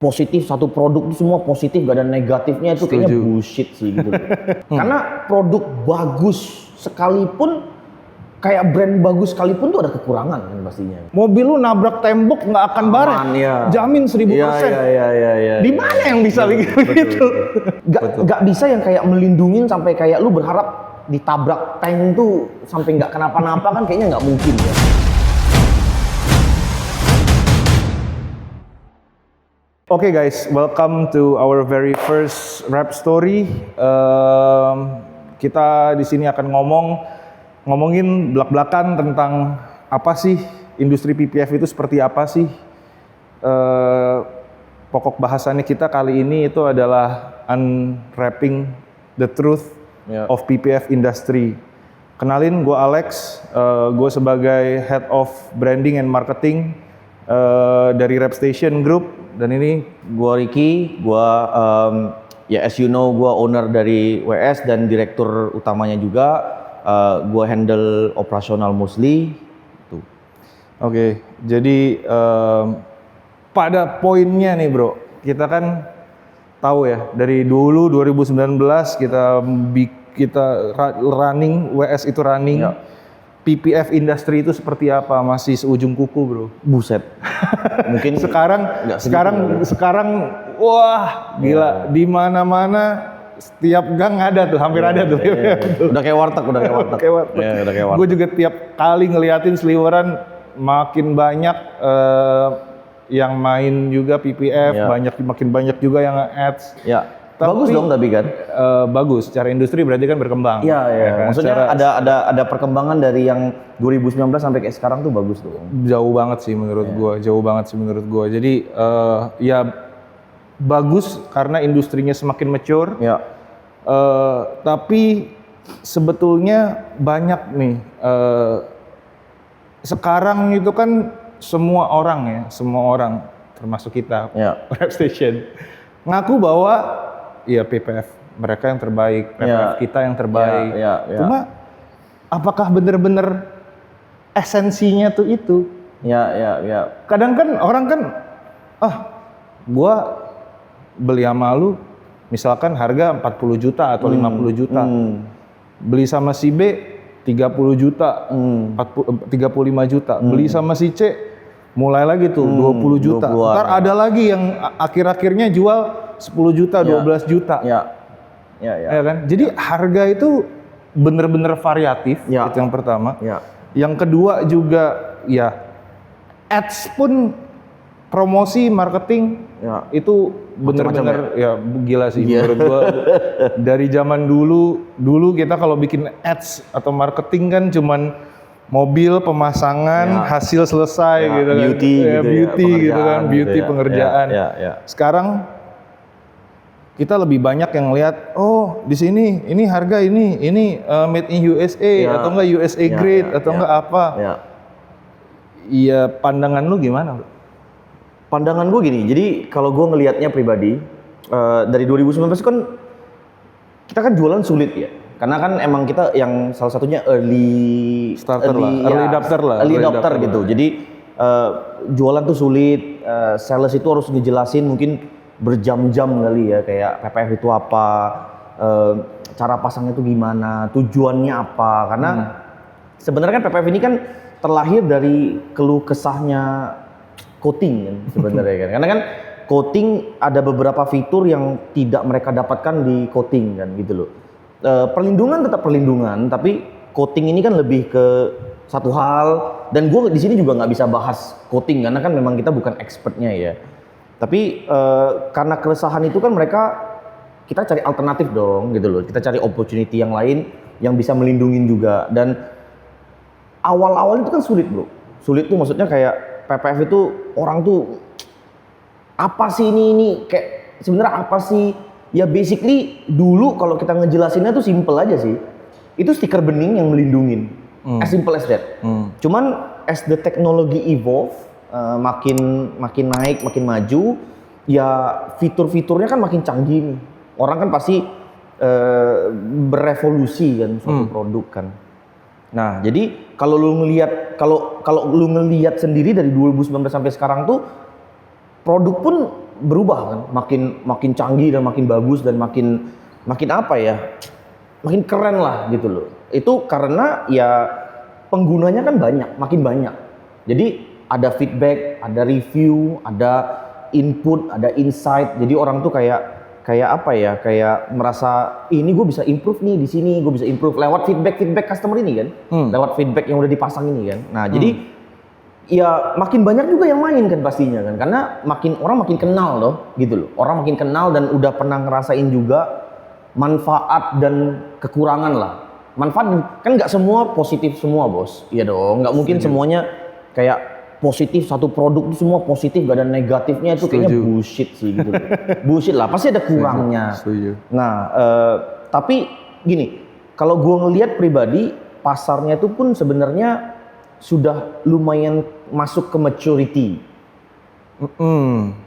positif, satu produk itu semua positif, gak ada negatifnya, itu kayaknya bullshit sih gitu. Karena produk bagus sekalipun, kayak brand bagus sekalipun tuh ada kekurangan kan pastinya. Mobil lu nabrak tembok nggak akan baret, Ya. jamin 1000%. Iya. Di mana yang bisa begitu? Gak bisa yang kayak melindungin sampai kayak lu berharap ditabrak tank tuh sampai nggak kenapa-napa, kan kayaknya nggak mungkin ya. Oke guys, welcome to our very first rap story. Kita di sini akan ngomongin belak-belakan tentang apa sih industri PPF itu, seperti apa sih. Pokok bahasannya kita kali ini itu adalah unwrapping the truth of PPF industry. Kenalin, gue Alex, gue sebagai Head of Branding and Marketing dari Rap Station Group. Dan ini Gua Ricky, ya as you know, gua owner dari WS dan direktur utamanya juga. Gua handle operasional mostly. Tuh. Oke, jadi pada poinnya nih bro, kita kan tahu ya dari dulu 2019 kita running, WS itu running. Ya. PPF industri itu seperti apa? Masih seujung kuku bro. Buset. Mungkin sekarang wah gila, di mana-mana setiap gang ada tuh, hampir ada tuh. Udah kayak warteg. Udah kayak warteg. Gue juga tiap kali ngeliatin seliweran makin banyak yang main juga PPF, makin banyak juga yang ads. Ya. Bagus dong tapi kan? Bagus, secara industri berarti kan berkembang. Iya. Kan? Maksudnya ada perkembangan dari yang 2019 sampai kayak sekarang tuh bagus tuh. Jauh banget sih menurut gua. Jadi ya bagus karena industrinya semakin mature. Ya. Tapi sebetulnya banyak nih. Sekarang itu kan semua orang termasuk kita, Rap Station, ngaku bahwa iya PPF mereka yang terbaik, PPF kita yang terbaik. Cuma apakah benar-benar esensinya tuh itu? Ya. Kadang kan orang kan, gua beli sama lu misalkan harga 40 juta atau 50 juta. Beli sama si B 30 juta, 35 juta. Beli sama si C mulai lagi tuh 20 juta. Ntar ada lagi yang akhir-akhirnya jual 10 juta, 12 juta. Ya kan? Jadi harga itu bener-bener variatif, itu yang pertama. Yang kedua juga ya ads pun, promosi, marketing itu bener-bener ya gila sih menurut gua. Dari zaman dulu kita kalau bikin ads atau marketing kan cuman mobil, pemasangan, hasil selesai gitu kan. Beauty pengerjaan. Sekarang kita lebih banyak yang lihat, di sini ini harga ini made in USA atau enggak USA grade atau enggak apa. Iya, pandangan lu gimana, bro? Pandangan gue gini, jadi kalau gue ngelihatnya pribadi, dari 2019 kan kita kan jualan sulit ya. Karena kan emang kita yang salah satunya early adopter gitu. Jadi jualan tuh sulit, sales itu harus ngejelasin mungkin berjam-jam kali ya, kayak PPF itu apa, cara pasangnya itu gimana, tujuannya apa. Karena sebenarnya kan PPF ini kan terlahir dari keluh kesahnya coating kan sebenarnya kan. Karena kan coating ada beberapa fitur yang tidak mereka dapatkan di coating kan gitu loh. Perlindungan tetap perlindungan, tapi coating ini kan lebih ke satu hal, dan gue di sini juga nggak bisa bahas coating karena kan memang kita bukan expertnya ya. Tapi karena keresahan itu kan kita cari alternatif dong gitu loh. Kita cari opportunity yang lain yang bisa melindungi juga. Dan awal-awal itu kan sulit bro. Sulit tuh maksudnya kayak PPF itu orang tuh apa sih ini kayak sebenarnya apa sih? Ya basically dulu kalau kita ngejelasinnya tuh simple aja sih. Itu stiker bening yang melindungin. As simple as that. Cuman as the technology evolve, makin naik, makin maju, ya fitur-fiturnya kan makin canggih nih. Orang kan pasti berevolusi kan suatu produk kan. Nah, jadi kalau lu ngelihat sendiri dari 2019 sampai sekarang tuh produk pun berubah kan, makin canggih dan makin bagus dan makin apa ya, makin keren lah gitu loh. Itu karena ya penggunanya kan makin banyak. Jadi ada feedback, ada review, ada input, ada insight. Jadi orang tuh kayak apa ya, kayak merasa ini gue bisa improve nih di sini, gue bisa improve lewat feedback customer ini kan, lewat feedback yang udah dipasang ini kan. Nah jadi ya makin banyak juga yang main kan pastinya kan, karena orang makin kenal loh gitu loh, orang makin kenal dan udah pernah ngerasain juga manfaat dan kekurangan lah. Manfaat kan nggak semua positif semua bos, iya dong, nggak mungkin semuanya kayak positif, satu produk itu semua positif gak ada negatifnya, itu kayaknya bullshit sih gitu loh. Bullshit lah, pasti ada kurangnya. Setuju. Nah tapi gini, kalau gue ngelihat pribadi pasarnya itu pun sebenarnya sudah lumayan masuk ke maturity.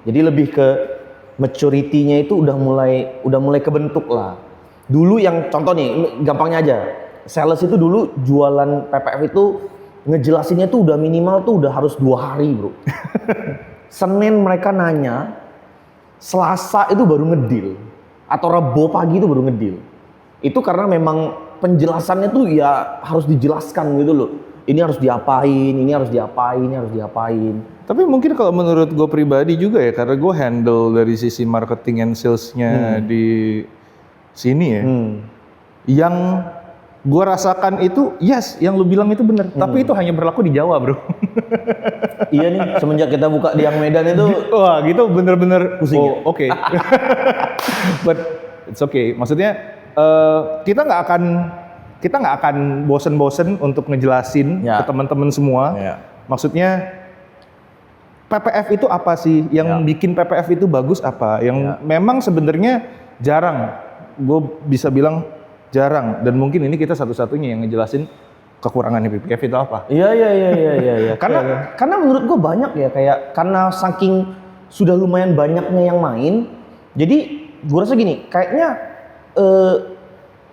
Jadi lebih ke maturity-nya itu udah mulai kebentuk lah. Dulu yang contoh nih, gampangnya aja, sales itu dulu jualan PPF itu ngejelasinnya tuh udah minimal tuh udah harus 2 hari bro. Senin mereka nanya, Selasa itu baru ngedil, atau Rebo pagi itu baru ngedil. Itu karena memang penjelasannya tuh ya harus dijelaskan gitu loh. Ini harus diapain, ini harus diapain, ini harus diapain. Tapi mungkin kalau menurut gue pribadi juga ya, karena gue handle dari sisi marketing and sales-nya di sini ya. Yang gue rasakan itu, yes, yang lu bilang itu bener. Tapi itu hanya berlaku di Jawa, bro. Iya nih, semenjak kita buka di Yang Medan itu, wah gitu bener-bener pusing. Oh, oke. But it's okay. Maksudnya kita nggak akan bosen-bosen untuk ngejelasin ke teman-teman semua. Maksudnya PPF itu apa sih? Yang bikin PPF itu bagus apa? Yang memang sebenarnya jarang. Gue bisa bilang jarang, dan mungkin ini kita satu-satunya yang ngejelasin kekurangannya PPF itu apa. Iya. Karena menurut gue banyak ya, kayak karena saking sudah lumayan banyaknya yang main, jadi gue rasa gini, kayaknya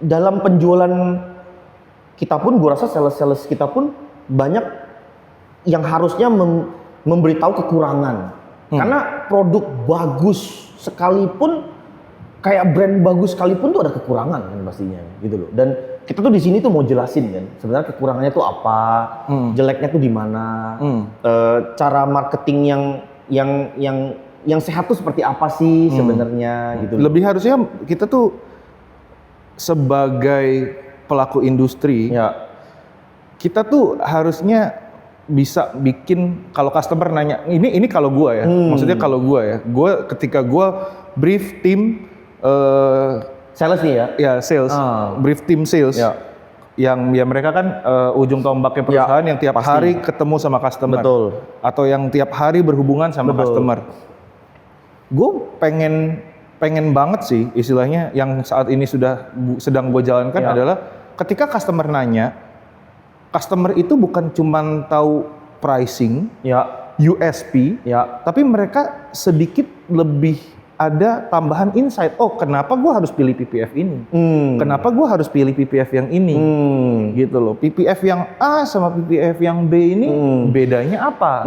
dalam penjualan kita pun, gue rasa sales kita pun banyak yang harusnya memberitahu kekurangan. Karena produk bagus sekalipun, kayak brand bagus sekalipun tuh ada kekurangan kan pastinya gitu loh. Dan kita tuh di sini tuh mau jelasin kan sebenarnya kekurangannya tuh apa, jeleknya tuh di mana, cara marketing yang sehat tuh seperti apa sih sebenarnya gitu. Lebih harusnya kita tuh sebagai pelaku industri, kita tuh harusnya bisa bikin, kalau customer nanya, ini kalau gua ya, maksudnya kalau gua ya, ketika gua brief tim sales nih ya? Ya sales, brief tim sales. Yang ya mereka kan ujung tombaknya perusahaan yang tiap hari ketemu sama customer. Betul. Atau yang tiap hari berhubungan sama customer. Gue pengen banget sih istilahnya yang saat ini sedang gue jalankan adalah ketika customer nanya, customer itu bukan cuman tahu pricing, USP, tapi mereka sedikit lebih ada tambahan insight. Oh, kenapa gue harus pilih PPF ini? Kenapa gue harus pilih PPF yang ini? Gitu loh. PPF yang A sama PPF yang B ini bedanya apa?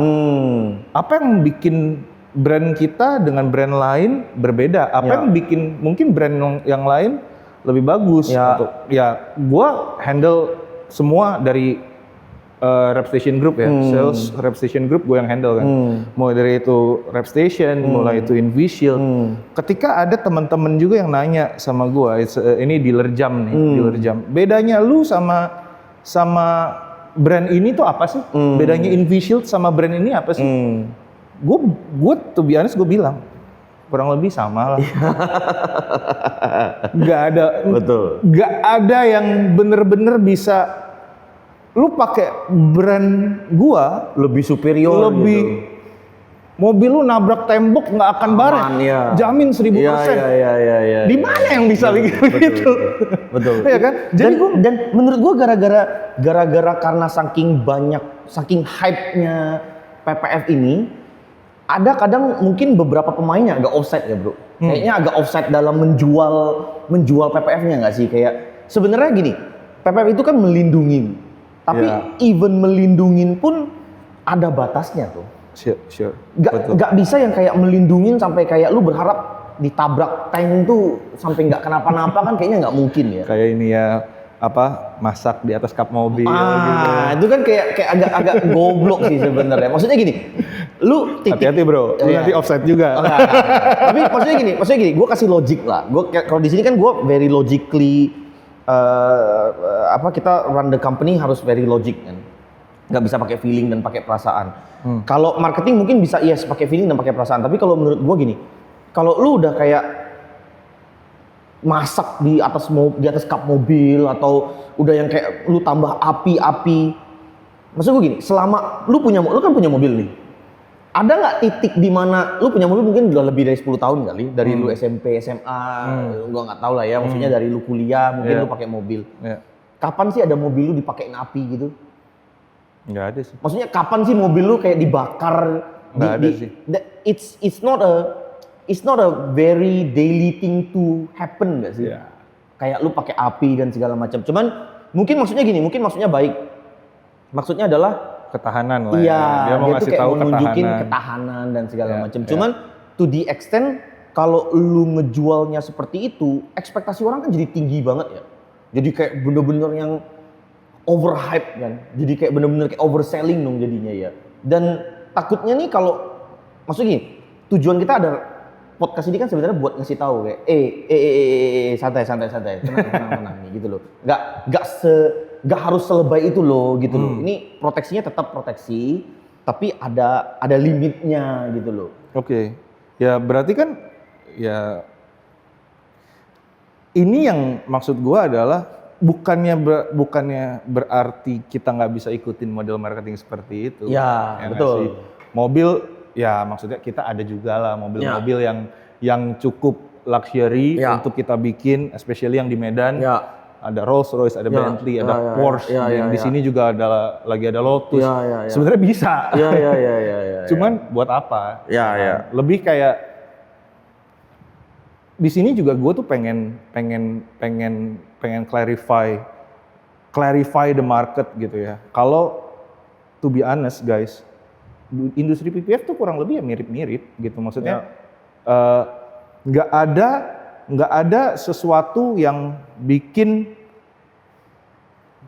Apa yang bikin brand kita dengan brand lain berbeda? Apa yang bikin mungkin brand yang lain lebih bagus? Gue handle semua dari Repstation Group ya, sales Repstation Group gue yang handle kan. Mulai dari itu Repstation, mulai itu Invishield. Ketika ada teman-teman juga yang nanya sama gue, ini dealer jam nih, dealer jam. Bedanya lu sama brand ini tuh apa sih? Bedanya Invishield sama brand ini apa sih? Gue to be honest gue bilang kurang lebih sama lah. Gak ada yang bener-bener bisa. Lu pakai brand gua lebih superior, lebih mobil lu nabrak tembok nggak akan bareng, jamin 1000%. Iya. Di mana yang bisa bikin begitu? Betul. Iya kan? Jadi dan menurut gua gara-gara karena saking hype-nya PPF ini, ada kadang mungkin beberapa pemainnya agak offside ya bro. Kayaknya agak offside dalam menjual PPF-nya nggak sih? Kayak sebenarnya gini, PPF itu kan melindungi. Tapi even melindungin pun ada batasnya tuh. Sure. Nggak bisa yang kayak melindungin sampai kayak lu berharap ditabrak tank tuh sampai nggak kenapa-napa kan kayaknya nggak mungkin ya. Kayak ini ya, apa, masak di atas kap mobil gitu. Itu kan kayak agak goblok sih sebenarnya. Maksudnya gini, lu titik. Hati-hati bro, lu nanti offside juga. Enggak. Tapi maksudnya gini, gue kasih logik lah. Gue kalau di sini kan gue very logically kita run the company harus very logic kan. Nggak bisa pakai feeling dan pakai perasaan. Kalau marketing mungkin bisa yes pakai feeling dan pakai perasaan. Tapi kalau menurut gue gini, kalau lu udah kayak masak di atas kap mobil atau udah yang kayak lu tambah api. Maksud gue gini, selama lu kan punya mobil nih. Ada nggak titik di mana lu punya mobil mungkin udah lebih dari 10 tahun kali, dari lu SMP, SMA, gua nggak tahu lah ya, maksudnya dari lu kuliah mungkin lu pakai mobil. Kapan sih ada mobil lu dipakein api gitu? Nggak ada sih. Maksudnya kapan sih mobil lu kayak dibakar? Nggak ada sih. It's not a very daily thing to happen nggak sih? Yeah. Kayak lu pakai api dan segala macam. Cuman mungkin maksudnya baik. Maksudnya adalah Ketahanan lah. iya, Dia mau tuh ngasih kayak tahu mau nunjukin ketahanan dan segala macam. Cuman to the extent kalau lu ngejualnya seperti itu, ekspektasi orang kan jadi tinggi banget ya. Jadi kayak bener-bener yang overhype kan. Jadi kayak bener-bener kayak overselling dong jadinya ya. Dan takutnya nih kalau maksudnya gini, tujuan kita ada podcast ini kan sebenarnya buat ngasih tahu kayak santai tenang nih gitu loh. Nggak harus selebay itu loh gitu loh. Ini proteksinya tetap proteksi, tapi ada limitnya gitu loh. Oke. Ya berarti kan ya ini yang maksud gua adalah bukannya berarti kita nggak bisa ikutin model marketing seperti itu. Ya nggak betul. sih? Mobil ya maksudnya kita ada juga lah mobil-mobil yang cukup luxury untuk kita bikin, especially yang di Medan. Ada Rolls Royce, ada Bentley, ada Porsche, yang di sini juga lagi ada Lotus. Sebenarnya bisa. Cuman buat apa? Lebih kayak di sini juga gue tuh pengen clarify the market gitu ya. Kalau to be honest guys, industri PPF tuh kurang lebih ya mirip-mirip gitu. Maksudnya nggak ada sesuatu yang bikin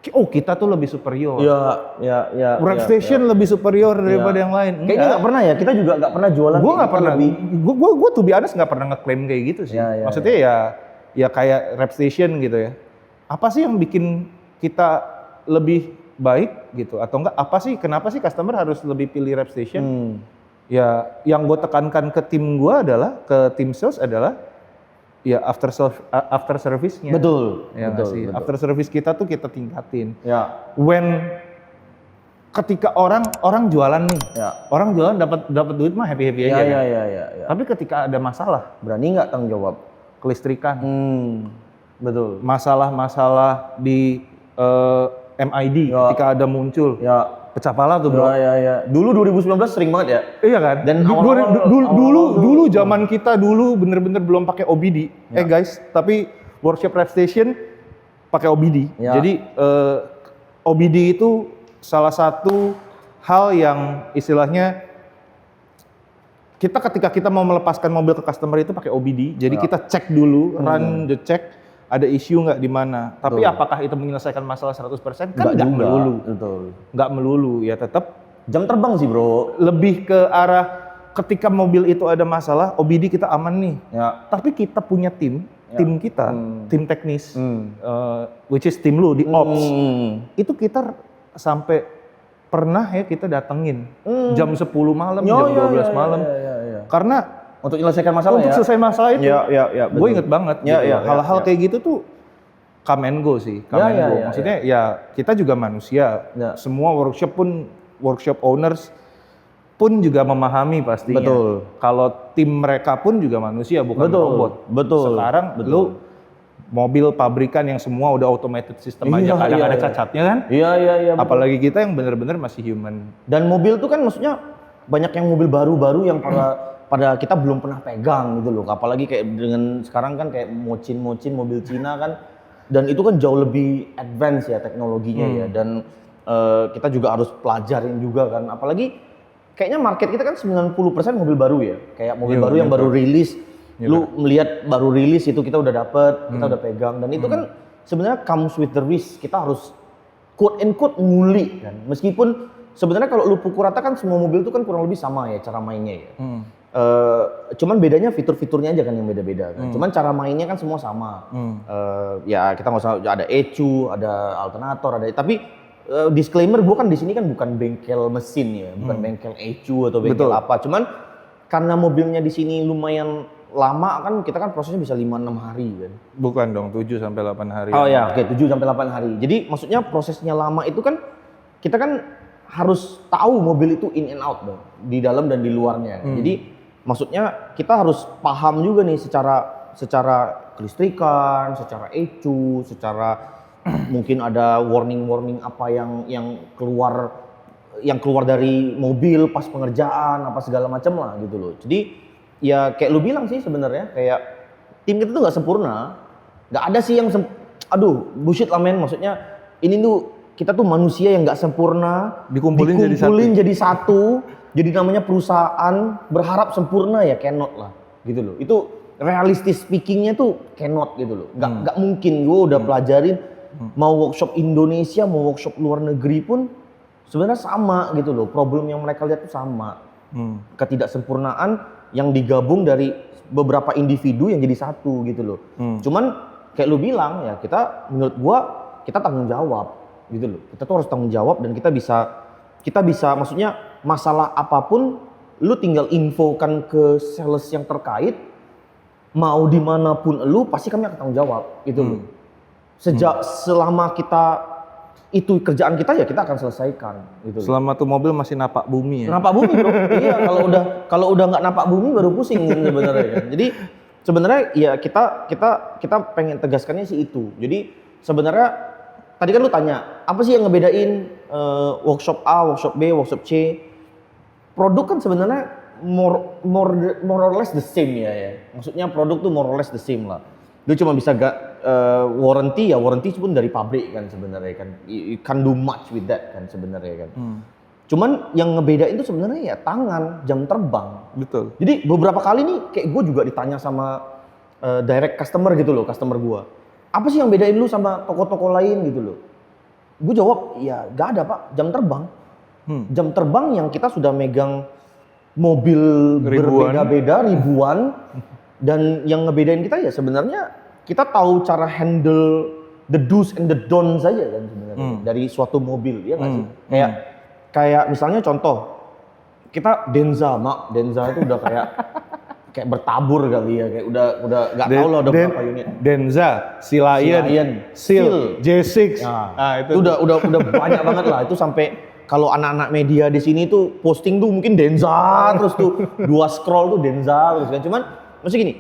kita tuh lebih superior. Workstation lebih superior daripada yang lain. Kayaknya nggak pernah ya. Kita juga nggak pernah jualan. Gue nggak pernah. Gue to be honest nggak pernah ngeklaim kayak gitu sih. Maksudnya ya kayak Repstation gitu ya. Apa sih yang bikin kita lebih baik gitu? Atau enggak? Kenapa sih customer harus lebih pilih Repstation? Ya yang gue tekankan ke tim gue adalah, ke tim sales adalah ya after service-nya. Betul. Ya betul. After service kita tuh kita tingkatin. Ya. Ketika orang jualan nih, orang jualan dapat duit mah happy aja. Ya. Tapi ketika ada masalah, berani nggak tanggung jawab? Kelistrikan. Betul. Masalah di MID ketika ada muncul. Pecah pala tuh bro. Dulu 2019 sering banget ya. Iya kan. Dan dulu zaman kita dulu bener-bener belum pakai OBD. Guys, tapi workshop Repstation pakai OBD. Jadi OBD itu salah satu hal yang istilahnya ketika kita mau melepaskan mobil ke customer itu pakai OBD. Jadi kita cek dulu, run the check, ada isu nggak di mana. Tapi apakah itu menyelesaikan masalah 100%? Kan nggak melulu. Nggak melulu, ya tetap jam terbang sih bro. Lebih ke arah ketika mobil itu ada masalah, OBD kita aman nih. Tapi kita punya tim kita, tim teknis, which is tim lu di ops. Itu kita sampai pernah ya kita datengin jam 10 malam, jam 12 malam. Karena untuk menyelesaikan masalah untuk selesai masalah itu. Gue inget banget gitu. Hal-hal kayak gitu tuh come and go sih. Maksudnya ya kita juga manusia. Semua workshop owners pun juga memahami pastinya. Betul. Kalau tim mereka pun juga manusia, bukan robot. Betul. Sekarang lu mobil pabrikan yang semua udah automated system aja kadang ada cacatnya kan? Iya. Apalagi kita yang benar-benar masih human. Dan mobil tuh kan maksudnya banyak yang mobil baru-baru yang pada kita belum pernah pegang gitu loh. Apalagi kayak dengan sekarang kan kayak mocin mobil Cina kan, dan itu kan jauh lebih advance ya teknologinya ya. Dan kita juga harus pelajarin juga kan. Apalagi kayaknya market kita kan 90% mobil baru ya. Kayak mobil Iya, baru yang iya, baru rilis. Iya, Lu melihat baru rilis itu kita udah dapet, kita udah pegang. Dan itu kan sebenarnya comes with the risk. Kita harus quote and quote nguli kan. Meskipun sebenarnya kalau lu pukul rata kan semua mobil itu kan kurang lebih sama ya cara mainnya ya. Cuman bedanya fitur-fiturnya aja kan yang beda-beda kan. Cuman cara mainnya kan semua sama. Ya kita nggak usah ada ECU, ada alternator, ada tapi disclaimer gue kan di sini kan bukan bengkel mesin ya, bukan bengkel ECU atau bengkel Betul. apa. Cuman karena mobilnya di sini lumayan lama kan kita kan prosesnya bisa 5-6 hari kan. Bukan dong, 7 sampai 8 hari. Oh ya, oke 7 sampai 8 hari. Jadi maksudnya prosesnya lama itu kan kita kan harus tahu mobil itu in and out dong, di dalam dan di luarnya. Jadi maksudnya kita harus paham juga nih secara kelistrikan, secara ECU, secara mungkin ada warning apa yang keluar dari mobil pas pengerjaan apa segala macam lah gitu loh. Jadi ya kayak lu bilang sih sebenarnya kayak tim kita tuh nggak sempurna, nggak ada sih yang aduh bullshit lah men, maksudnya ini tuh kita tuh manusia yang nggak sempurna Dikumpulin jadi satu jadi namanya perusahaan berharap sempurna ya cannot lah gitu loh. Itu realistis speakingnya tuh cannot gitu loh, nggak mungkin. Gue udah pelajarin mau workshop Indonesia mau workshop luar negeri pun sebenarnya sama gitu loh, problem yang mereka lihat tuh sama. Ketidaksempurnaan yang digabung dari beberapa individu yang jadi satu gitu loh. Cuman kayak lu bilang ya menurut gua kita tanggung jawab gitu loh. Kita tuh harus tanggung jawab dan kita bisa maksudnya masalah apapun lu tinggal infokan ke sales yang terkait, mau dimanapun lu pasti kami akan tanggung jawab gitu loh. Selama kita itu kerjaan kita ya kita akan selesaikan gitu. Selama tuh mobil masih napak bumi ya. Napak bumi bro. Iya, kalau udah nggak napak bumi baru pusing sebenarnya kan. Jadi sebenarnya ya kita pengen tegaskannya sih itu. Jadi sebenarnya tadi kan lu tanya apa sih yang ngebedain workshop A, workshop B, workshop C. Produk kan sebenarnya more or less the same ya. Maksudnya produk tuh more or less the same lah. Dia cuma bisa warranty pun dari pabrik kan sebenarnya kan. You can't do much with that kan sebenarnya kan. Cuman yang ngebedain itu sebenarnya ya tangan, jam terbang. Betul. Jadi beberapa kali nih kayak gue juga ditanya sama direct customer gitu loh, customer gue. Apa sih yang bedain lu sama toko-toko lain gitu loh? Gue jawab, ya gak ada pak, jam terbang. Jam terbang yang kita sudah megang mobil berbeda-beda ribuan. Dan yang ngebedain kita ya sebenarnya kita tahu cara handle the do's and the don'ts saja kan sebenarnya dari suatu mobil ya nggak sih? Kayak misalnya contoh kita Denza itu udah kayak bertabur kali ya, kayak udah nggak tahu lah udah berapa unit. Denza, Lion, Seal, J6. Nah, itu udah banyak banget lah. Itu sampai kalau anak-anak media di sini tuh posting tuh mungkin Denza terus tuh 2 scroll tuh Denza terus kan. Cuman maksudnya gini,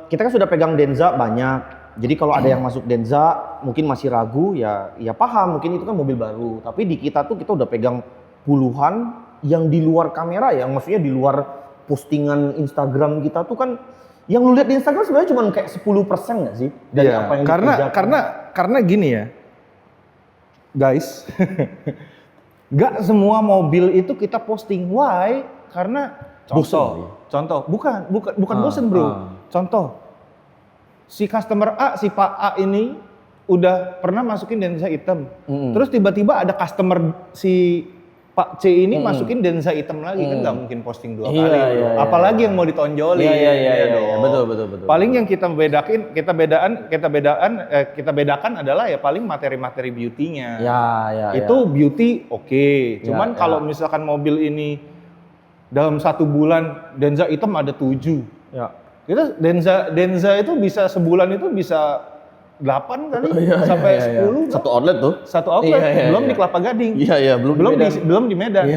kita kan sudah pegang Denza banyak. Jadi kalau ada yang masuk Denza mungkin masih ragu ya paham, mungkin itu kan mobil baru. Tapi di kita tuh kita udah pegang puluhan yang di luar kamera ya, maksudnya di luar postingan Instagram kita tuh kan yang lu lihat di Instagram sebenarnya cuma kayak 10% nggak sih dari apa yang dikerjakan. Karena gini ya. Guys, nggak semua mobil itu kita posting. Why? Karena contoh, bukan bosen bro. Contoh, si customer A, si Pak A ini udah pernah masukin Denza hitam. Terus tiba-tiba ada customer si Pak C ini masukin Denza hitam lagi, kan nggak mungkin posting 2 kali. Apalagi yang mau ditonjolin. Iya, betul. Paling yang kita bedakan adalah ya paling materi-materi beauty-nya. Itu beauty oke. Cuman kalau misalkan mobil ini dalam 1 bulan Denza hitam ada 7. Ya. Itu Denza itu bisa sebulan itu bisa 8 kali sampai 10. Satu outlet tuh. Belum di Kelapa Gading. Belum di Medan.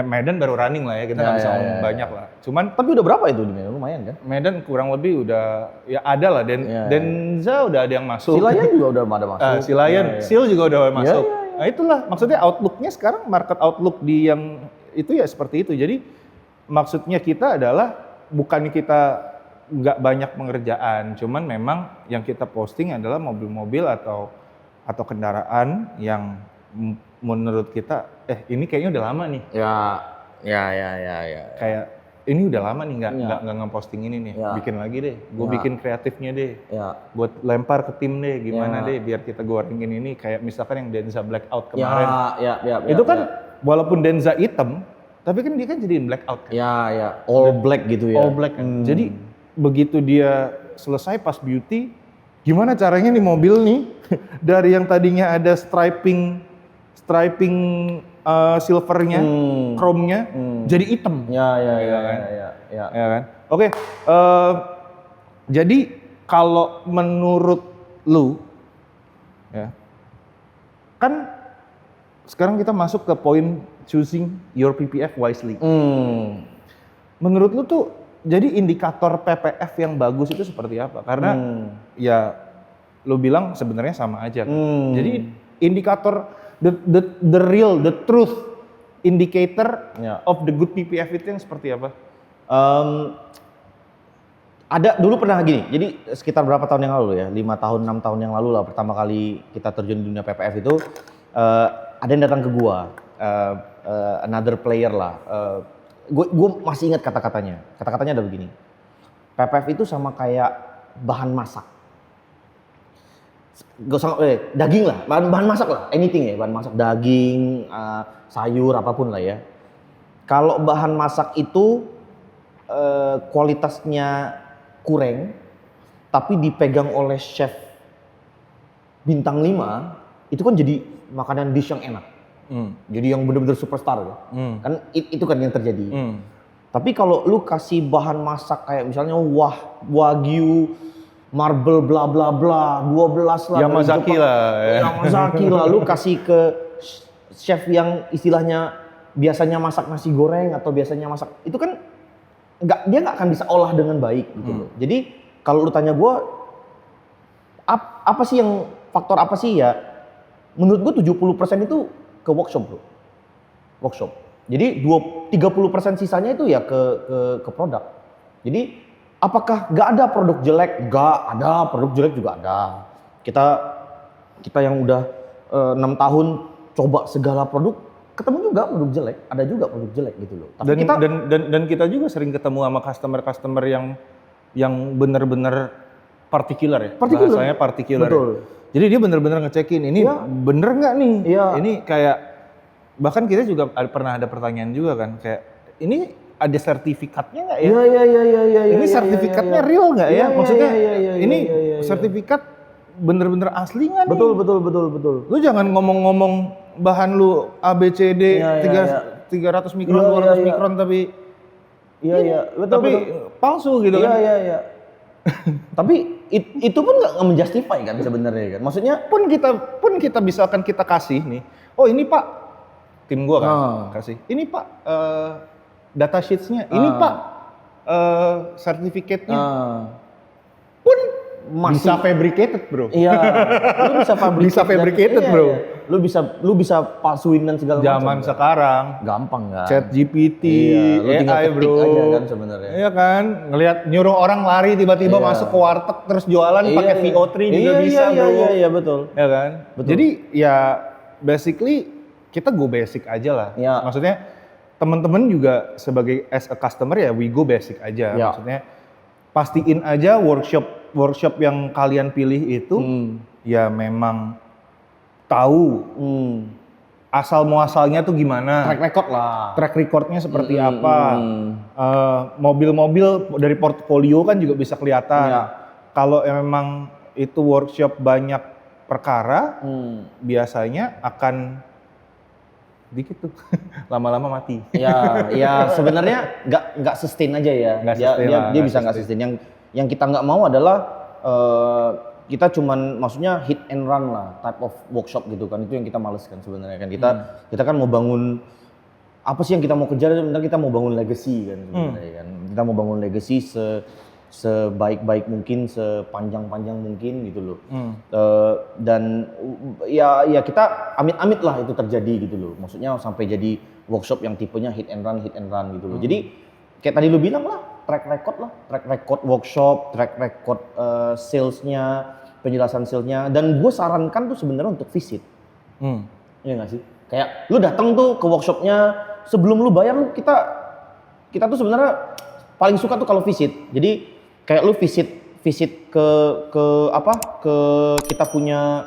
Medan baru running lah ya, kita nggak bisa ngomong banyak lah. Cuman tapi udah berapa itu di Medan? Lumayan kan? Medan kurang lebih udah ya ada lah. Denza udah ada yang masuk. Si Lion juga udah ada masuk. Si Lion, Seal juga udah masuk. Nah itulah maksudnya outlook-nya sekarang, market outlook di yang itu ya seperti itu. Jadi maksudnya kita adalah bukan kita nggak banyak pengerjaan, cuman memang yang kita posting adalah mobil-mobil atau kendaraan yang menurut kita, ini kayaknya udah lama nih. Ya. Kayak ini udah lama nih Ya. nggak ngeposting ini nih. Ya. Bikin lagi deh. Gue Ya. bikin kreatifnya deh. Ya. Buat lempar ke tim deh. Gimana Ya. deh biar kita gorengin ini kayak misalkan yang Denza Blackout Ya, kemarin. ya, Itu kan walaupun Denza hitam, tapi kan dia kan jadiin blackout kan. Ya, all black gitu ya. All black kan. Jadi begitu dia selesai pas beauty, gimana caranya nih mobil nih dari yang tadinya ada striping silvernya, chrome-nya jadi hitam. Ya kan? Oke, jadi kalau menurut lu, ya, kan sekarang kita masuk ke poin choosing your PPF wisely. Menurut lu tuh, jadi indikator PPF yang bagus itu seperti apa? Karena ya lu bilang sebenarnya sama aja. Kan? Jadi indikator the real, the truth indicator of the good PPF itu yang seperti apa? Ada dulu pernah gini, jadi sekitar berapa tahun yang lalu ya, 5 tahun, 6 tahun yang lalu lah pertama kali kita terjun di dunia PPF itu, ada yang datang ke gua, another player lah, gue masih ingat kata-katanya ada begini, PPF itu sama kayak bahan masak, daging lah, bahan masak lah, anything ya, bahan masak, daging, sayur, apapun lah ya. Kalau bahan masak itu kualitasnya kurang, tapi dipegang oleh chef bintang 5, itu kan jadi makanan dish yang enak. Jadi yang bener-bener superstar ya. Kan itu kan yang terjadi. Tapi kalau lu kasih bahan masak kayak misalnya wagyu, marble bla bla bla, 12 lah. Yamazaki lah. Lu kasih ke chef yang istilahnya biasanya masak nasi goreng atau biasanya masak, itu kan dia nggak akan bisa olah dengan baik gitu loh. Jadi kalau lu tanya gue, apa sih yang faktor apa sih ya? Menurut gue 70% itu ke workshop bro. Workshop. Jadi 30% sisanya itu ya ke produk. Jadi apakah nggak ada produk jelek? Nggak ada, produk jelek juga ada. Kita yang udah 6 tahun coba segala produk, ketemu juga produk jelek, ada juga produk jelek gitu loh. Tapi dan kita juga sering ketemu sama customer yang benar-benar partikular ya. Bahasanya partikular. Betul. Jadi dia benar-benar ngecekin ini bener nggak nih? Ini kayak bahkan kita juga pernah ada pertanyaan juga kan, kayak ini ada sertifikatnya nggak ya? Iya. Ini sertifikatnya real nggak ya? Maksudnya ini sertifikat bener-bener asli nggak nih? Betul. Lu jangan ngomong-ngomong bahan lu ABCD 300 mikron, 200 mikron tapi betul. Palsu gitu kan? Iya. Tapi itu pun nggak menjustify kan sebenarnya kan. Maksudnya pun kita misalkan kita kasih nih, oh ini Pak, tim gua kan kasih. Ini Pak data sheets-nya, ini Pak sertifikatnya. Pun masih bisa fabricated, bro. Iya. Lu bisa fabricated, bro. Iya. Lu bisa palsuin dan segala macam. Zaman sekarang gampang kan. Chat GPT, lu tinggal AI, ketik bro. aja kan sebenarnya. Iya kan, ngelihat nyuruh orang lari tiba-tiba masuk ke warteg terus jualan pakai VO3 juga bisa, bro. Iya, betul. Ya kan? Betul. Jadi ya basically kita go basic aja lah. Ya. Maksudnya teman-teman juga sebagai as a customer ya we go basic aja. Ya. Maksudnya pastiin aja workshop yang kalian pilih itu ya memang tahu asal muasalnya tuh gimana. Track record lah. Track recordnya seperti apa. Mobil-mobil dari portfolio kan juga bisa kelihatan. Ya. Kalau memang itu workshop banyak perkara, biasanya akan dikit tuh lama-lama mati. Ya sebenarnya nggak sustain aja ya. Dia bisa nggak sustain. Yang kita nggak mau adalah kita cuman maksudnya hit and run lah type of workshop gitu kan, itu yang kita males kan sebenarnya kan. Kita kan mau bangun apa sih yang kita mau kejar, sebenarnya kita mau bangun legacy kan sebenarnya kan. Kita mau bangun legacy sebaik-baik mungkin, sepanjang-panjang mungkin gitu loh. Dan ya kita amit-amit lah itu terjadi gitu loh. Maksudnya sampai jadi workshop yang tipenya hit and run gitu loh. Jadi kayak tadi lu bilang lah, track record workshop, track record salesnya, penjelasan salesnya. Dan gue sarankan tuh sebenarnya untuk visit. Iya nggak sih? Kayak lu datang tuh ke workshopnya, sebelum lu bayar kita tuh sebenarnya paling suka tuh kalau visit. Jadi kayak lu visit ke apa? Ke kita punya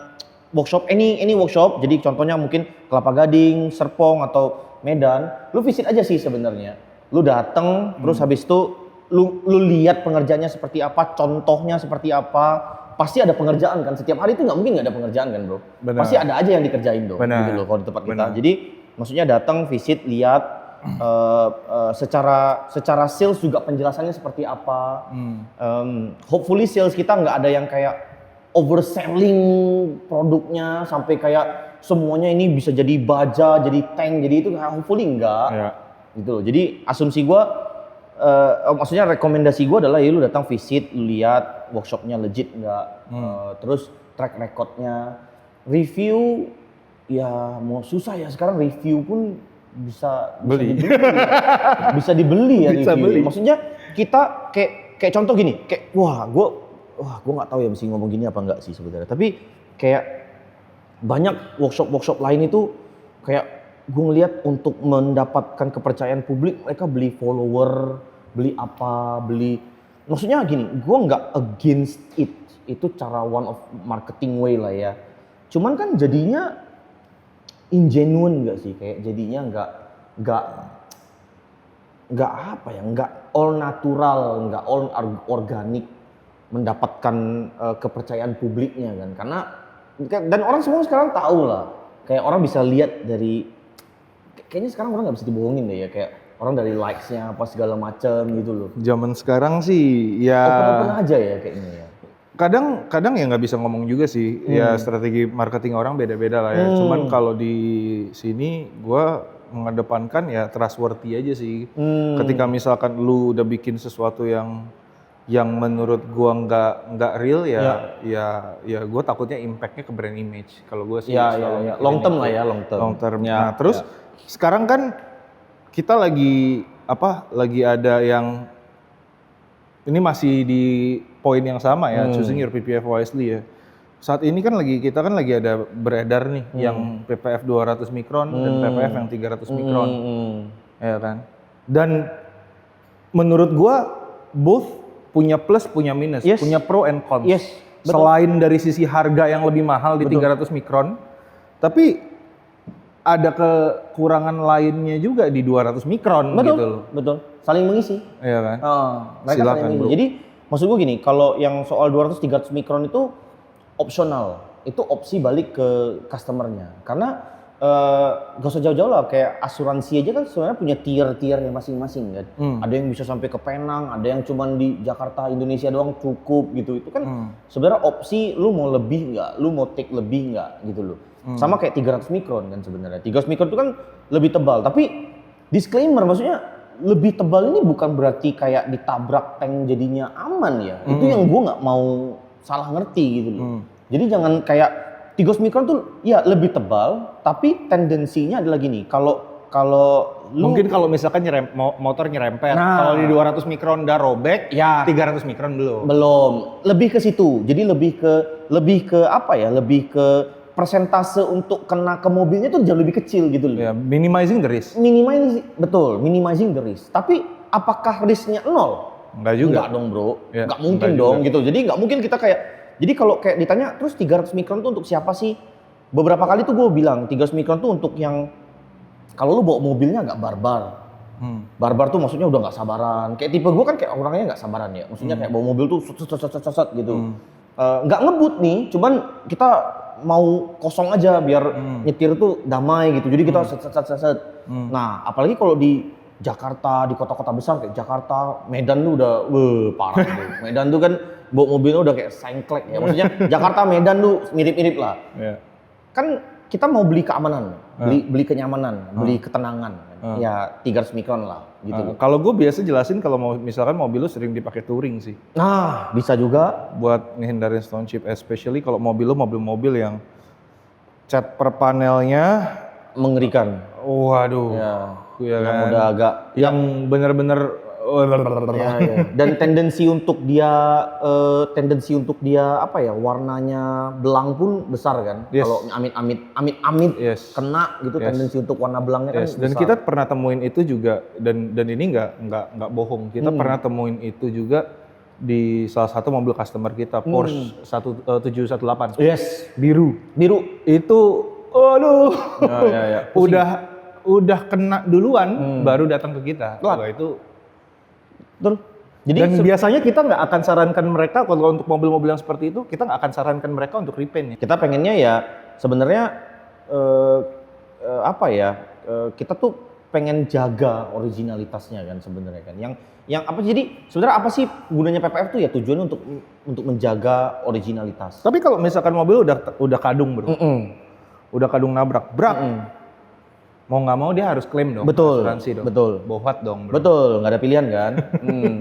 workshop, any workshop. Jadi contohnya mungkin Kelapa Gading, Serpong atau Medan. Lu visit aja sih sebenarnya. Lu datang terus habis itu lu lihat pengerjaannya seperti apa, contohnya seperti apa. Pasti ada pengerjaan kan, setiap hari itu nggak mungkin nggak ada pengerjaan kan bro. Benar. Pasti ada aja yang dikerjain dong, Benar. gitu loh kalau di tempat kita. Benar. Jadi maksudnya datang, visit, lihat, secara sales juga penjelasannya seperti apa. Hopefully sales kita nggak ada yang kayak overselling produknya sampai kayak semuanya ini bisa jadi baja, jadi tank, jadi itu hopefully enggak. Ya. Gitu loh. Jadi asumsi gua maksudnya rekomendasi gue adalah ya lu datang visit, lu lihat workshopnya legit nggak, terus track recordnya, review ya mau susah ya sekarang review pun bisa Beli. dibeli, bisa dibeli ya Bisa review. beli. Maksudnya kita kayak contoh gini, kayak gue nggak tahu ya mesti ngomong gini apa enggak sih sebenarnya, tapi kayak banyak workshop lain itu kayak gue ngeliat untuk mendapatkan kepercayaan publik mereka beli follower, beli apa, maksudnya gini, gue nggak against it, itu cara one of marketing way lah ya. Cuman kan jadinya ingenuine nggak sih, kayak jadinya nggak apa ya, nggak all natural, nggak all organik mendapatkan kepercayaan publiknya kan, karena dan orang semua sekarang tahu lah, kayak orang bisa lihat dari kayaknya sekarang orang nggak bisa dibohongin deh ya, kayak orang dari likes-nya apa segala macam gitu loh. Zaman sekarang sih ya Open aja ya kayaknya ya. kadang ya nggak bisa ngomong juga sih. Ya strategi marketing orang beda-beda lah ya. Cuman kalau di sini gua mengedepankan ya trustworthy aja sih. Ketika misalkan lu udah bikin sesuatu yang menurut gua nggak real ya gua takutnya impactnya ke brand image. Kalau gua sih Ya, selalu ya. mikirin Long term itu. lah ya, long term. Long term. Ya, Nah, terus sekarang kan kita lagi ada yang ini masih di poin yang sama ya, choosing your PPF wisely ya. Saat ini kan kita lagi ada beredar nih yang PPF 200 mikron dan PPF yang 300 mikron. Ya kan? Dan menurut gua both punya plus punya minus, Yes. punya pro and cons. Yes, betul. Selain dari sisi harga yang lebih mahal di 300 mikron, tapi ada kekurangan lainnya juga di 200 mikron Betul, gitu loh. betul. Saling mengisi. Iya kan? Mereka Silakan, saling mengisi. bro. Jadi maksud gue gini, kalau yang soal 200-300 mikron itu opsional, itu opsi balik ke customernya. Karena gak usah jauh-jauh lah, kayak asuransi aja kan sebenarnya punya tier-tiernya masing-masing kan. Ada yang bisa sampai ke Penang, ada yang cuman di Jakarta, Indonesia doang cukup gitu. Itu kan sebenarnya opsi lu mau lebih nggak, lu mau take lebih nggak gitu loh. Sama kayak 300 mikron kan sebenarnya. 300 mikron itu kan lebih tebal, tapi disclaimer maksudnya lebih tebal ini bukan berarti kayak ditabrak tank jadinya aman ya. Itu yang gue nggak mau salah ngerti gitu loh. Jadi jangan kayak 300 mikron tuh ya lebih tebal, tapi tendensinya adalah gini, kalau lu Mungkin kalau misalkan motor nyerempet, Nah. kalau di 200 mikron udah robek, Ya. 300 mikron belum. belum, lebih ke situ. Jadi lebih ke apa ya? Lebih ke persentase untuk kena ke mobilnya tuh jauh lebih kecil gitu loh. Ya, minimizing the risk. Minimizing the risk. Tapi apakah risknya nol? Enggak juga. Enggak dong bro, Ya, nggak mungkin enggak dong juga. gitu. Jadi nggak mungkin kita kayak, jadi kalau kayak ditanya terus 300 mikron tuh untuk siapa sih? Beberapa kali tuh gue bilang 300 mikron tuh untuk yang kalau lu bawa mobilnya nggak barbar. Barbar tuh maksudnya udah nggak sabaran. Kayak tipe gue kan kayak orangnya nggak sabaran ya. Maksudnya kayak bawa mobil tuh set gitu. Nggak ngebut nih, cuman kita mau kosong aja biar nyetir tuh damai gitu. Jadi kita set. Nah, apalagi kalau di Jakarta, di kota-kota besar kayak Jakarta, Medan tuh udah parah tuh. Medan tuh kan bawa mobilnya udah kayak sengklek ya. Maksudnya Jakarta, Medan tuh mirip-mirip lah. Ya. Kan kita mau beli keamanan, beli kenyamanan, beli ketenangan. Ya 300 mikron lah gitu. Kalau gue biasa jelasin kalau misalkan mobil lu sering dipakai touring sih. Nah, bisa juga. Buat ngehindarin stone chip, especially kalau mobil lu mobil-mobil yang cat per panelnya, Mengerikan. waduh. Ya, Ya yang kan? udah agak Yang bener-bener Ya, ya. Dan tendensi untuk dia apa ya, warnanya belang pun besar kan. Yes. Kalau amit-amit Yes. kena gitu, Yes. tendensi untuk warna belangnya Yes. kan Dan besar. kita pernah temuin itu juga, dan ini nggak bohong. Kita pernah temuin itu juga di salah satu mobil customer kita, Porsche 718 Yes, biru. Itu, aduh, ya. udah kena duluan, baru datang ke kita. Wah, itu. Betul. Jadi Dan biasanya kita nggak akan sarankan mereka kalau untuk mobil-mobil yang seperti itu, kita nggak akan sarankan mereka untuk repaint ya. kita pengennya ya sebenarnya apa ya, kita tuh pengen jaga originalitasnya kan sebenarnya kan. Yang apa, jadi sebenarnya apa sih gunanya PPF tuh ya, tujuannya untuk menjaga originalitas. Tapi kalau misalkan mobil udah kadung bro, udah kadung nabrak, mau nggak mau dia harus klaim dong, Betul, asuransi dong, betul. bohat dong bro. Betul, nggak ada pilihan kan?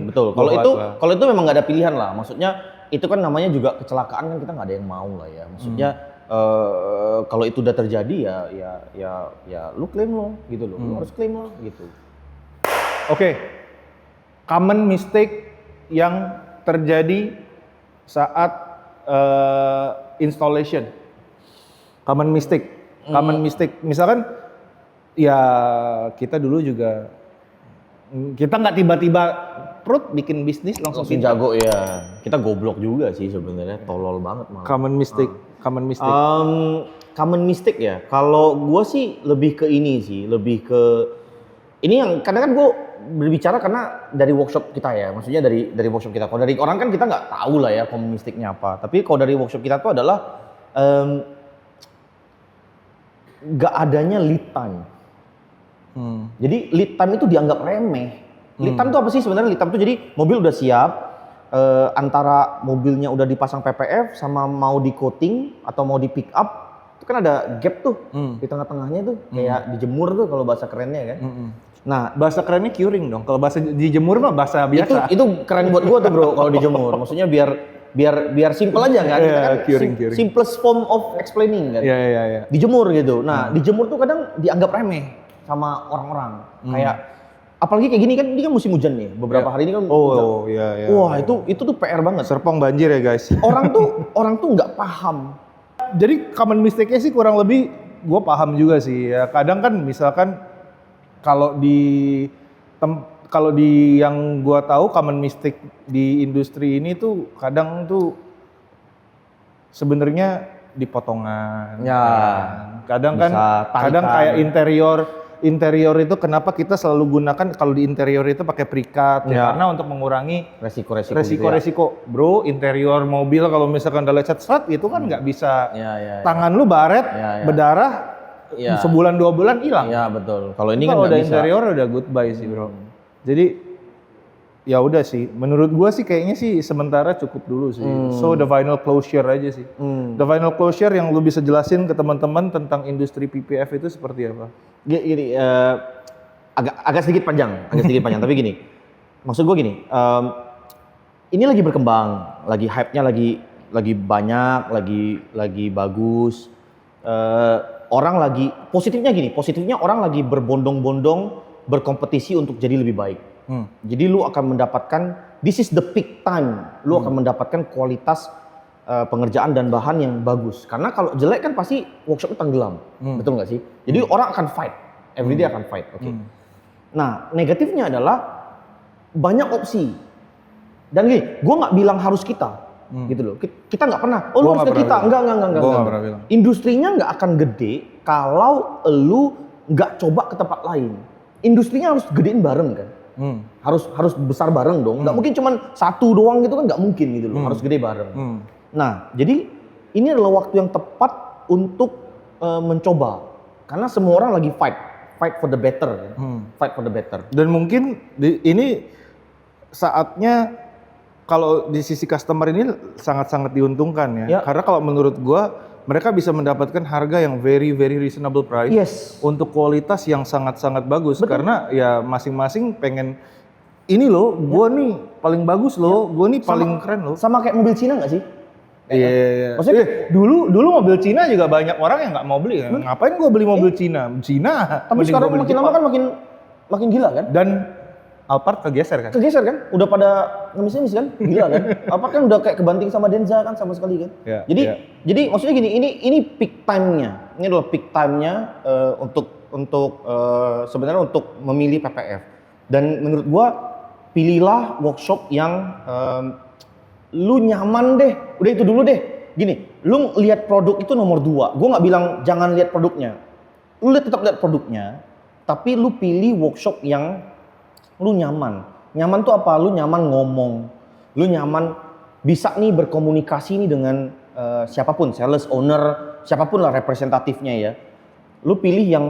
Betul. Kalau itu memang nggak ada pilihan lah. Maksudnya itu kan namanya juga kecelakaan kan, kita nggak ada yang mau lah ya. Maksudnya kalau itu udah terjadi ya lu klaim lo gitu loh. Lu harus klaim lo gitu. Oke. Common mistake yang terjadi saat installation. Common mistake. Misalkan ya kita dulu juga, kita nggak tiba-tiba bikin bisnis langsung jago ya. Kita goblok juga sih sebenarnya, tolol banget malah. Common mistake. Common mistake ya. Kalau gua sih lebih ke ini sih, lebih ke ini yang kadang kan gua berbicara karena dari workshop kita ya. Maksudnya dari workshop kita. Kalau dari orang kan kita nggak tahu lah ya common mistake-nya apa. Tapi kalau dari workshop kita tuh adalah nggak adanya lead time. Jadi lead time itu dianggap remeh. Lead time itu apa sih sebenarnya? Lead time itu jadi mobil udah siap, antara mobilnya udah dipasang PPF sama mau di coating atau mau di pick up, itu kan ada gap tuh di tengah-tengahnya tuh, kayak dijemur tuh kalau bahasa kerennya kan. Nah, bahasa kerennya curing dong. Kalau bahasa dijemur mah bahasa biasa. Itu keren buat gua tuh bro kalau dijemur. Maksudnya biar simple aja kan. Kita kan curing. Simplest form of explaining kan. Iya. Dijemur gitu. Nah, dijemur tuh kadang dianggap remeh sama orang-orang. Kayak apalagi kayak gini kan, ini kan musim hujan nih. Beberapa hari ini kan hujan. Iya. Wah, itu tuh PR banget. Serpong banjir ya guys. Orang tuh nggak paham. Jadi common mistake-nya sih kurang lebih gue paham juga sih ya. Kadang kan misalkan kalau di yang gue tahu common mistake di industri ini tuh kadang tuh sebenarnya di potongan. Ya. Kadang tarikan. kayak interior itu kenapa kita selalu gunakan kalau di interior itu pakai pre-cut ya, karena untuk mengurangi resiko-resiko. Bro, interior mobil kalau misalkan udah lecet itu kan nggak bisa. Tangan lu baret, berdarah, sebulan 2 bulan hilang. Iya, betul. Kalau ini kan kalau nggak udah bisa. interior udah goodbye sih, bro. Jadi ya udah sih, menurut gua sih kayaknya sih sementara cukup dulu sih. So the final closure aja sih. The final closure yang lu bisa jelasin ke teman-teman tentang industri PPF itu seperti apa? Gini, agak sedikit panjang, tapi gini. Maksud gue gini, ini lagi berkembang, lagi hype-nya lagi banyak, lagi bagus. Orang lagi positifnya orang lagi berbondong-bondong berkompetisi untuk jadi lebih baik. Jadi lu akan mendapatkan, this is the peak time, lu akan mendapatkan kualitas pengerjaan dan bahan yang bagus. Karena kalau jelek kan pasti workshopnya tenggelam, betul nggak sih? Jadi orang akan fight, everyday akan fight. Oke. Nah, negatifnya adalah banyak opsi. Dan gini, gue nggak bilang harus kita, gitu loh. Kita nggak pernah. Oh, lu harus ke kita? Enggak. Industrinya nggak akan gede kalau lu nggak coba ke tempat lain. Industrinya harus gedein bareng kan. Harus besar bareng dong. Nggak mungkin cuman satu doang gitu kan, nggak mungkin gitu loh. Harus gede bareng. Nah, jadi ini adalah waktu yang tepat untuk mencoba. Karena semua orang lagi fight for the better. Fight for the better. Dan mungkin ini saatnya kalau di sisi customer ini sangat-sangat diuntungkan ya. Karena kalau menurut gua mereka bisa mendapatkan harga yang very reasonable price untuk kualitas yang sangat-sangat bagus. Betul. Karena ya masing-masing pengen ini loh, gua nih paling bagus loh, gua nih paling keren loh. Sama kayak mobil Cina nggak sih? Iya. Maksudnya dulu mobil Cina juga banyak orang yang nggak mau beli. Ngapain gua beli mobil Cina? Tapi sekarang makin lama kan makin gila kan? Dan Alphard kegeser kan? Kegeser kan? Udah pada ngemis-ngemis kan? Gila kan? Alphard kan udah kayak kebanting sama Denza kan sama sekali kan? Ya, jadi ya. jadi maksudnya gini, ini peak time-nya. Ini adalah peak time-nya untuk sebenarnya untuk memilih PPF. Dan menurut gua pilihlah workshop yang lu nyaman deh. Udah itu dulu deh. Gini, lu lihat produk itu nomor 2. Gua nggak bilang jangan lihat produknya. Lu tetap lihat produknya, tapi lu pilih workshop yang lu nyaman. Nyaman tuh apa? Lu nyaman ngomong. Lu nyaman bisa nih berkomunikasi nih dengan siapapun, sales, owner, siapapun lah representatifnya ya. Lu pilih yang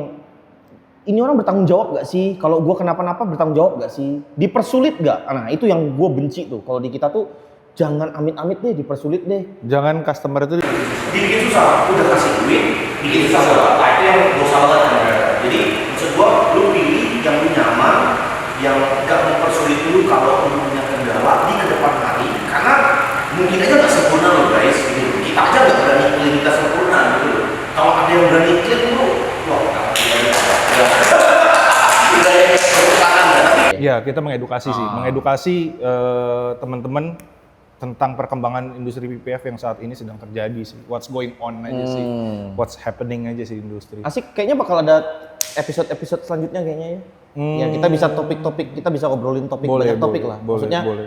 ini orang bertanggung jawab gak sih? Kalau gua kenapa-napa bertanggung jawab gak sih? Dipersulit gak? Nah itu yang gua benci tuh. Kalau di kita tuh jangan amit-amit deh, dipersulit deh. Jangan customer itu Dibikin susah, udah kasih duit, bikin susah segala. Nah itu yang gue salahkan kan. Jadi maksud gue, lu pilih yang lu nyaman, yang gak mempersulit lu kalau lu punya kendala di kedepan hari. Karena mungkin aja gak sempurna lo guys, gitu. Kita aja gak berani klaim kita sempurna gitu. Kalau ada yang berani klaim lu, wah udah yang kesukaran kan. Ya, kita mengedukasi sih, mengedukasi teman-teman tentang perkembangan industri PPF yang saat ini sedang terjadi sih. What's going on aja sih, what's happening aja sih industri. Asik, kayaknya bakal ada episode-episode selanjutnya kayaknya ya. Ya kita bisa topik-topik, kita bisa ngobrolin topik, Boleh, banyak topik boleh, lah. boleh, Maksudnya boleh.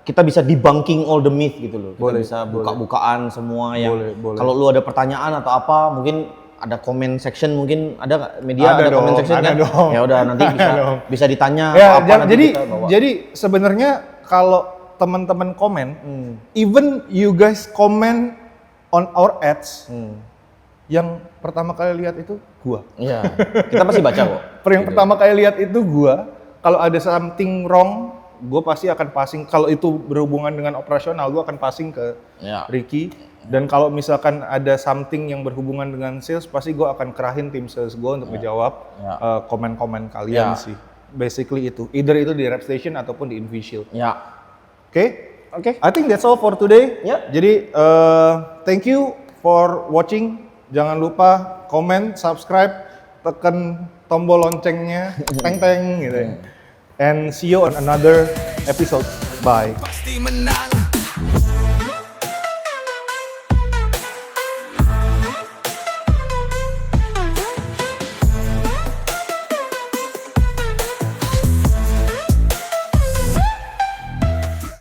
kita bisa debunking all the myth gitu loh. Kita Boleh, bisa buka-bukaan semua yang Boleh, boleh. kalau lu ada pertanyaan atau apa, mungkin ada comment section, mungkin ada nggak media Ada ada dong, comment section ada kan? dong. Ya udah nanti Ada bisa dong. bisa ditanya Ya, apa nanti jadi kita bawa. jadi sebenarnya kalau teman-teman komen, even you guys comment on our ads, yang pertama kali lihat itu gua. Iya, kita pasti baca kok. Yang pertama kali lihat itu gua. Kalau ada something wrong, gua pasti akan passing. Kalau itu berhubungan dengan operasional, gua akan passing ke Ya. Ricky. Dan kalau misalkan ada something yang berhubungan dengan sales, pasti gua akan kerahin tim sales gua untuk menjawab komen-komen kalian Ya. sih. Basically itu, either itu di Rep Station ataupun di Invishield. Ya. Oke. I think that's all for today. Ya. Jadi thank you for watching. Jangan lupa comment, subscribe, tekan tombol loncengnya, teng-teng gitu ya. And see you on another episode. Bye. Pasti menang.